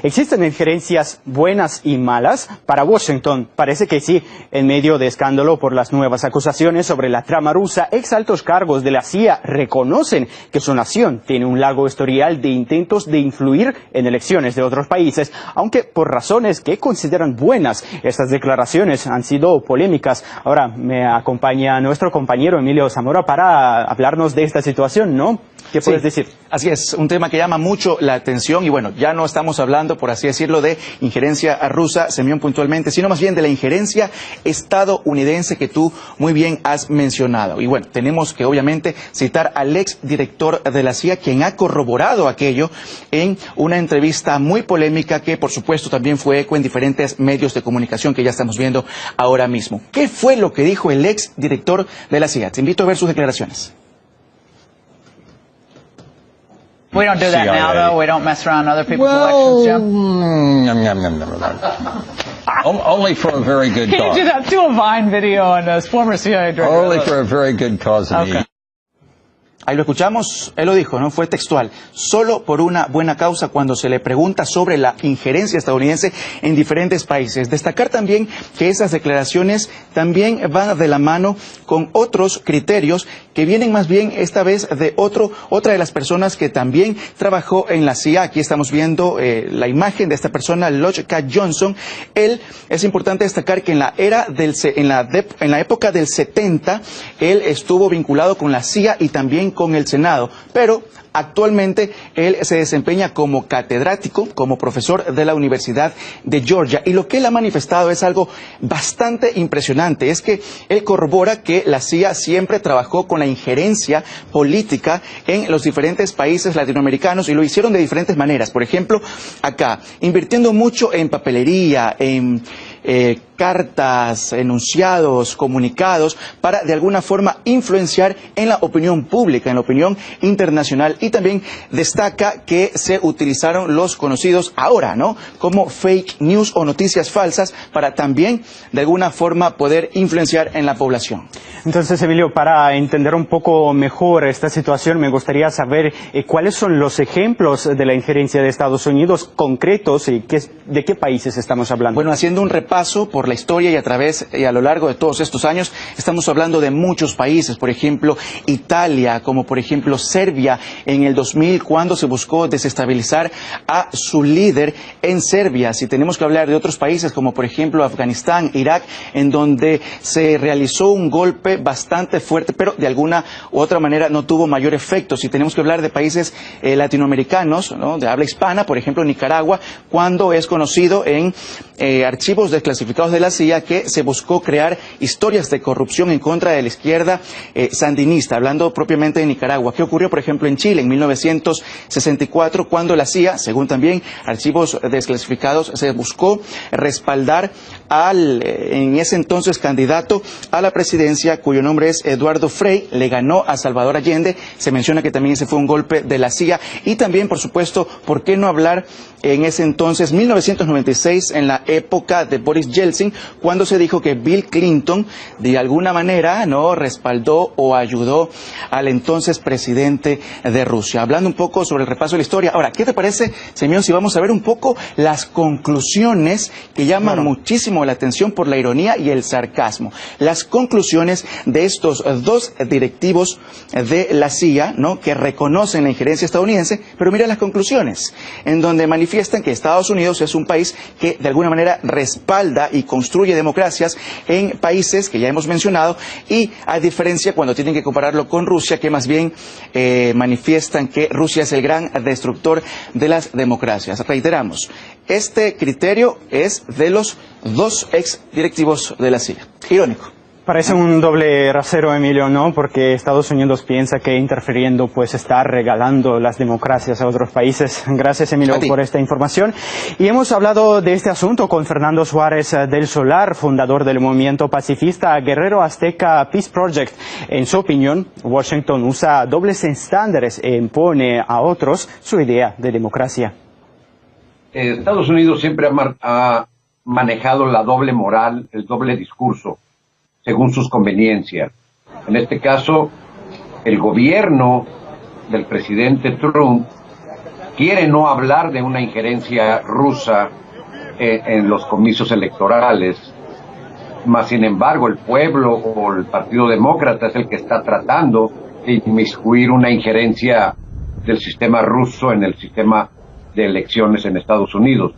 ¿Existen injerencias buenas y malas? Para Washington parece que sí. En medio de escándalo por las nuevas acusaciones sobre la trama rusa, ex altos cargos de la CIA reconocen que su nación tiene un largo historial de intentos de influir en elecciones de otros países, aunque por razones que consideran buenas. Estas declaraciones han sido polémicas. Ahora me acompaña nuestro compañero Emilio Zamora para hablarnos de esta situación, ¿no? ¿Qué puedes decir? Así es, un tema que llama mucho la atención y bueno, ya no estamos hablando, por así decirlo, de injerencia rusa, Semyon, puntualmente, sino más bien de la injerencia estadounidense que tú muy bien has mencionado. Y bueno, tenemos que obviamente citar al ex director de la CIA, quien ha corroborado aquello en una entrevista muy polémica que por supuesto también fue eco en diferentes medios de comunicación que ya estamos viendo ahora mismo. ¿Qué fue lo que dijo el ex director de la CIA? Te invito a ver sus declaraciones. We don't do that now, though. We don't mess around other people's elections, Jim. Only for a very good cause. Can you do that? Do a Vine video on a former CIA director. Only for a very good cause. Okay. Ahí lo escuchamos, él lo dijo, ¿no? Fue textual. Solo por una buena causa cuando se le pregunta sobre la injerencia estadounidense en diferentes países. Destacar también que esas declaraciones también van de la mano con otros criterios que vienen más bien esta vez de otra de las personas que también trabajó en la CIA. Aquí estamos viendo la imagen de esta persona, Lodge K. Johnson. Él, es importante destacar que en la época del 70, él estuvo vinculado con la CIA y también con el Senado, pero actualmente él se desempeña como catedrático, como profesor de la Universidad de Georgia, y lo que él ha manifestado es algo bastante impresionante, es que él corrobora que la CIA siempre trabajó con la injerencia política en los diferentes países latinoamericanos y lo hicieron de diferentes maneras. Por ejemplo, acá, invirtiendo mucho en papelería, en cartas, enunciados, comunicados, para de alguna forma influenciar en la opinión pública, en la opinión internacional, y también destaca que se utilizaron los conocidos ahora, ¿no?, como fake news o noticias falsas para también de alguna forma poder influenciar en la población. Entonces, Emilio, para entender un poco mejor esta situación, me gustaría saber cuáles son los ejemplos de la injerencia de Estados Unidos concretos y de qué países estamos hablando. Bueno, haciendo un repaso por la historia y a lo largo de todos estos años, estamos hablando de muchos países, por ejemplo, Italia, como por ejemplo Serbia en el 2000, cuando se buscó desestabilizar a su líder en Serbia. Si tenemos que hablar de otros países, como por ejemplo Afganistán, Irak, en donde se realizó un golpe bastante fuerte, pero de alguna u otra manera no tuvo mayor efecto. Si tenemos que hablar de países latinoamericanos, ¿no?, de habla hispana, por ejemplo Nicaragua, cuando es conocido en archivos desclasificados de la CIA que se buscó crear historias de corrupción en contra de la izquierda sandinista, hablando propiamente de Nicaragua. ¿Qué ocurrió, por ejemplo, en Chile en 1964, cuando la CIA, según también archivos desclasificados, se buscó respaldar al en ese entonces candidato a la presidencia, cuyo nombre es Eduardo Frei, le ganó a Salvador Allende? Se menciona que también ese fue un golpe de la CIA. Y también, por supuesto, ¿por qué no hablar en ese entonces, 1996, en la época de Boris Yeltsin, cuando se dijo que Bill Clinton de alguna manera no respaldó o ayudó al entonces presidente de Rusia? Hablando un poco sobre el repaso de la historia. Ahora, ¿qué te parece, Semyon, si vamos a ver un poco las conclusiones que llaman muchísimo la atención por la ironía y el sarcasmo? Las conclusiones de estos dos directivos de la CIA, ¿no?, que reconocen la injerencia estadounidense, pero mira las conclusiones, en donde manifiestan que Estados Unidos es un país que de alguna manera respalda y construye democracias en países que ya hemos mencionado, y a diferencia cuando tienen que compararlo con Rusia, que más bien manifiestan que Rusia es el gran destructor de las democracias. Reiteramos, este criterio es de los dos ex directivos de la CIA. Irónico. Parece un doble rasero, Emilio, ¿no? Porque Estados Unidos piensa que interfiriendo pues está regalando las democracias a otros países. Gracias, Emilio, por esta información. Y hemos hablado de este asunto con Fernando Suárez del Solar, fundador del movimiento pacifista Guerrero Azteca Peace Project. En su opinión, Washington usa dobles estándares e impone a otros su idea de democracia. Estados Unidos siempre ha manejado la doble moral, el doble discurso, según sus conveniencias. En este caso, el gobierno del presidente Trump quiere no hablar de una injerencia rusa en los comicios electorales, mas sin embargo el pueblo o el Partido Demócrata es el que está tratando de inmiscuir una injerencia del sistema ruso en el sistema de elecciones en Estados Unidos.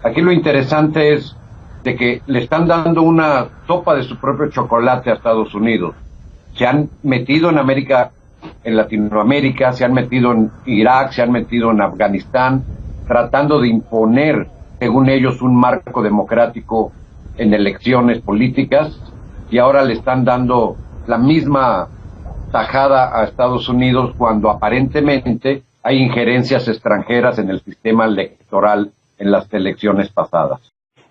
Aquí lo interesante es de que le están dando una sopa de su propio chocolate a Estados Unidos. Se han metido en América, en Latinoamérica, se han metido en Irak, se han metido en Afganistán, tratando de imponer, según ellos, un marco democrático en elecciones políticas, y ahora le están dando la misma tajada a Estados Unidos cuando aparentemente hay injerencias extranjeras en el sistema electoral en las elecciones pasadas.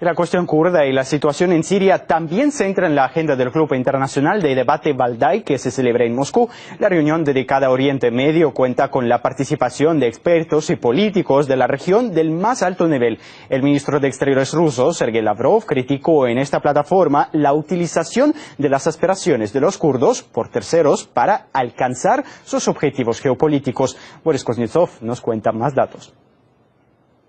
La cuestión kurda y la situación en Siria también se entra en la agenda del Grupo Internacional de Debate Valdai que se celebra en Moscú. La reunión dedicada a Oriente Medio cuenta con la participación de expertos y políticos de la región del más alto nivel. El ministro de Exteriores ruso, Sergei Lavrov, criticó en esta plataforma la utilización de las aspiraciones de los kurdos por terceros para alcanzar sus objetivos geopolíticos. Boris Kuznetsov nos cuenta más datos.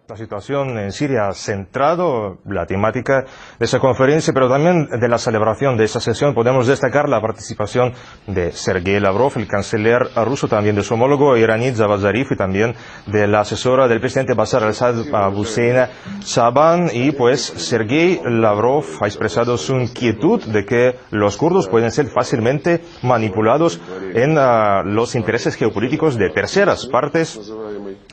La situación en Siria ha centrado la temática de esa conferencia, pero también de la celebración de esa sesión podemos destacar la participación de Sergei Lavrov, el canciller ruso, también de su homólogo iraní Javad Zarif y también de la asesora del presidente Bashar al-Assad, Hussein Shaban. Y pues Sergei Lavrov ha expresado su inquietud de que los kurdos pueden ser fácilmente manipulados en los intereses geopolíticos de terceras partes.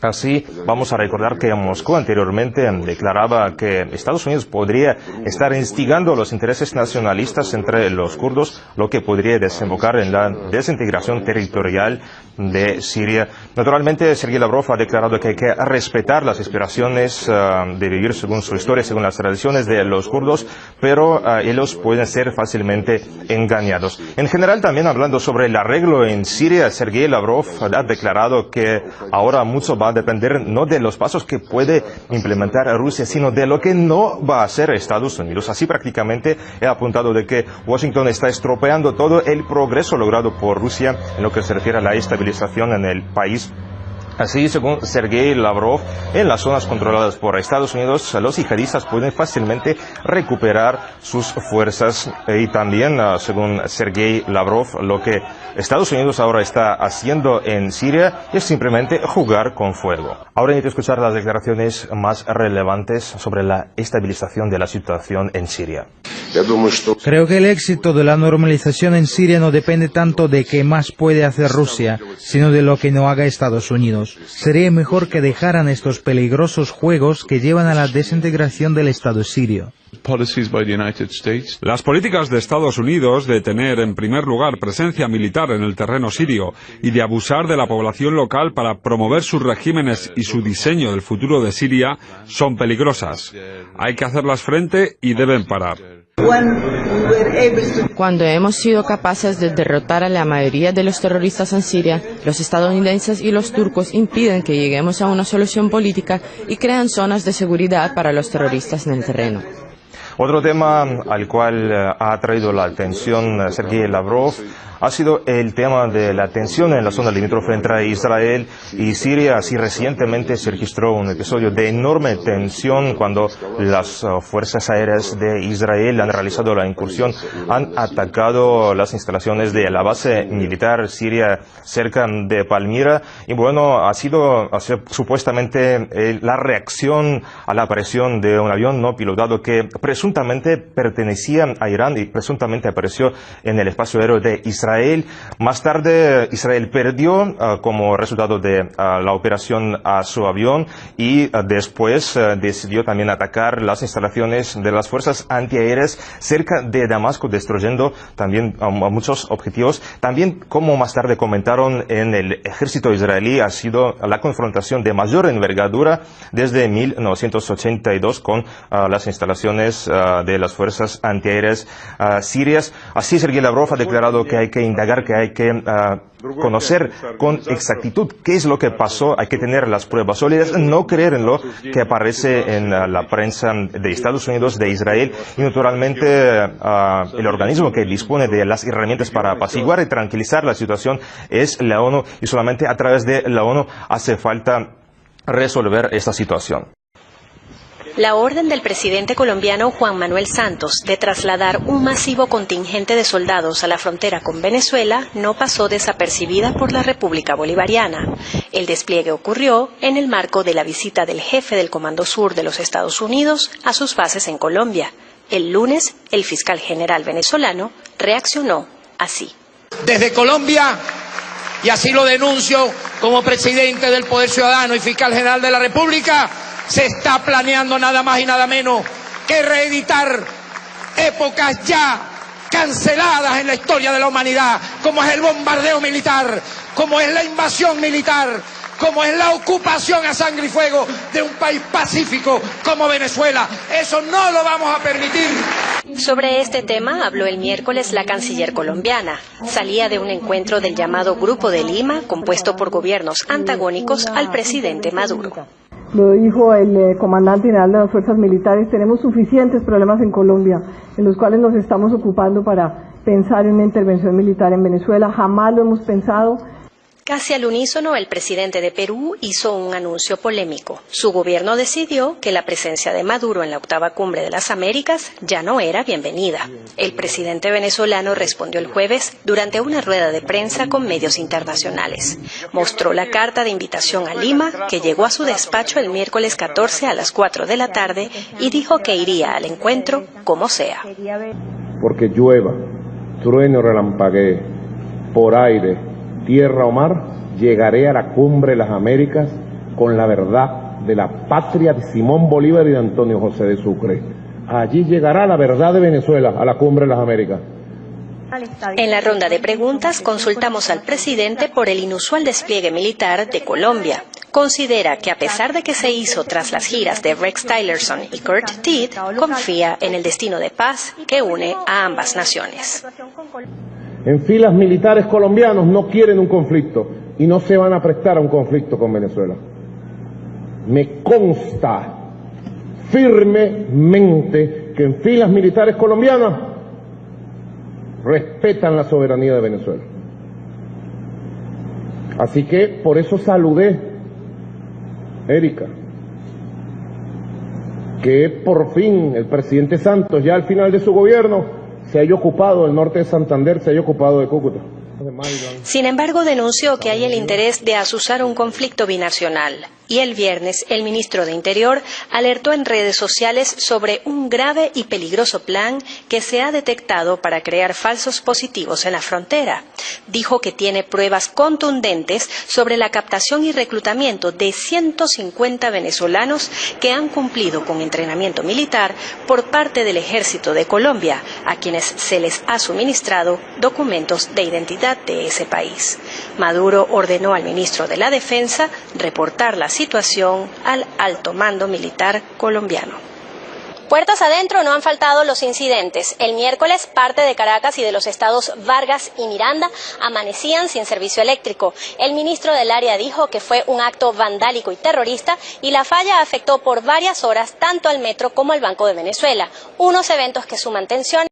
Así, vamos a recordar que Moscú anteriormente declaraba que Estados Unidos podría estar instigando los intereses nacionalistas entre los kurdos, lo que podría desembocar en la desintegración territorial de Siria. Naturalmente, Sergei Lavrov ha declarado que hay que respetar las aspiraciones de vivir según su historia, según las tradiciones de los kurdos, pero ellos pueden ser fácilmente engañados. En general, también hablando sobre el arreglo en Siria, Sergei Lavrov ha declarado que ahora mucho va a depender no de los pasos que puede implementar Rusia, sino de lo que no va a hacer Estados Unidos. Así prácticamente he apuntado de que Washington está estropeando todo el progreso logrado por Rusia en lo que se refiere a la estabilización en el país. Así, según Sergei Lavrov, en las zonas controladas por Estados Unidos, los yihadistas pueden fácilmente recuperar sus fuerzas. Y también, según Sergei Lavrov, lo que Estados Unidos ahora está haciendo en Siria es simplemente jugar con fuego. Ahora necesito escuchar las declaraciones más relevantes sobre la estabilización de la situación en Siria. Creo que el éxito de la normalización en Siria no depende tanto de qué más puede hacer Rusia, sino de lo que no haga Estados Unidos. Sería mejor que dejaran estos peligrosos juegos que llevan a la desintegración del Estado sirio. Las políticas de Estados Unidos de tener en primer lugar presencia militar en el terreno sirio y de abusar de la población local para promover sus regímenes y su diseño del futuro de Siria son peligrosas. Hay que hacerlas frente y deben parar. Cuando hemos sido capaces de derrotar a la mayoría de los terroristas en Siria, los estadounidenses y los turcos impiden que lleguemos a una solución política y crean zonas de seguridad para los terroristas en el terreno. Otro tema al cual ha atraído la atención Sergei Lavrov ha sido el tema de la tensión en la zona limítrofe entre Israel y Siria. Así recientemente se registró un episodio de enorme tensión cuando las fuerzas aéreas de Israel han realizado la incursión, han atacado las instalaciones de la base militar siria cerca de Palmira. Y bueno, ha sido supuestamente la reacción a la aparición de un avión no pilotado que presuntamente pertenecía a Irán y presuntamente apareció en el espacio aéreo de Israel. Más tarde Israel perdió como resultado de la operación a su avión y después decidió también atacar las instalaciones de las fuerzas antiaéreas cerca de Damasco, destruyendo también muchos objetivos. También, como más tarde comentaron en el ejército israelí, ha sido la confrontación de mayor envergadura desde 1982 con las instalaciones de las fuerzas antiaéreas sirias. Así, Sergei Lavrov ha declarado que hay que indagar, que hay que conocer con exactitud qué es lo que pasó, hay que tener las pruebas sólidas, no creer en lo que aparece en la prensa de Estados Unidos, de Israel, y naturalmente el organismo que dispone de las herramientas para apaciguar y tranquilizar la situación es la ONU, y solamente a través de la ONU hace falta resolver esta situación. La orden del presidente colombiano Juan Manuel Santos de trasladar un masivo contingente de soldados a la frontera con Venezuela no pasó desapercibida por la República Bolivariana. El despliegue ocurrió en el marco de la visita del jefe del Comando Sur de los Estados Unidos a sus bases en Colombia. El lunes, el fiscal general venezolano reaccionó así. Desde Colombia, y así lo denuncio como presidente del Poder Ciudadano y fiscal general de la República, se está planeando nada más y nada menos que reeditar épocas ya canceladas en la historia de la humanidad, como es el bombardeo militar, como es la invasión militar, como es la ocupación a sangre y fuego de un país pacífico como Venezuela. Eso no lo vamos a permitir. Sobre este tema habló el miércoles la canciller colombiana. Salía de un encuentro del llamado Grupo de Lima, compuesto por gobiernos antagónicos al presidente Maduro. Lo dijo el comandante general de las fuerzas militares, tenemos suficientes problemas en Colombia, en los cuales nos estamos ocupando para pensar en una intervención militar en Venezuela. Jamás lo hemos pensado. Casi al unísono, el presidente de Perú hizo un anuncio polémico. Su gobierno decidió que la presencia de Maduro en la octava cumbre de las Américas ya no era bienvenida. El presidente venezolano respondió el jueves durante una rueda de prensa con medios internacionales. Mostró la carta de invitación a Lima, que llegó a su despacho el miércoles 14 a las 4 de la tarde, y dijo que iría al encuentro como sea. Porque llueva, truene o relampaguee, por aire, tierra o mar, llegaré a la cumbre de las Américas con la verdad de la patria de Simón Bolívar y de Antonio José de Sucre. Allí llegará la verdad de Venezuela a la cumbre de las Américas. En la ronda de preguntas consultamos al presidente por el inusual despliegue militar de Colombia. Considera que a pesar de que se hizo tras las giras de Rex Tillerson y Kurt Tidd, confía en el destino de paz que une a ambas naciones. En filas militares colombianos no quieren un conflicto y no se van a prestar a un conflicto con Venezuela. Me consta firmemente que en filas militares colombianas respetan la soberanía de Venezuela. Así que por eso saludé, Erika, que por fin el presidente Santos, ya al final de su gobierno, se haya ocupado del norte de Santander, se haya ocupado de Cúcuta. Sin embargo, denunció que hay el interés de azuzar un conflicto binacional. Y el viernes, el ministro de Interior alertó en redes sociales sobre un grave y peligroso plan que se ha detectado para crear falsos positivos en la frontera. Dijo que tiene pruebas contundentes sobre la captación y reclutamiento de 150 venezolanos que han cumplido con entrenamiento militar por parte del Ejército de Colombia, a quienes se les ha suministrado documentos de identidad de ese país. Maduro ordenó al ministro de la Defensa reportar la situación al alto mando militar colombiano. Puertas adentro no han faltado los incidentes. El miércoles, parte de Caracas y de los estados Vargas y Miranda amanecían sin servicio eléctrico. El ministro del área dijo que fue un acto vandálico y terrorista y la falla afectó por varias horas tanto al metro como al Banco de Venezuela. Unos eventos que suman tensión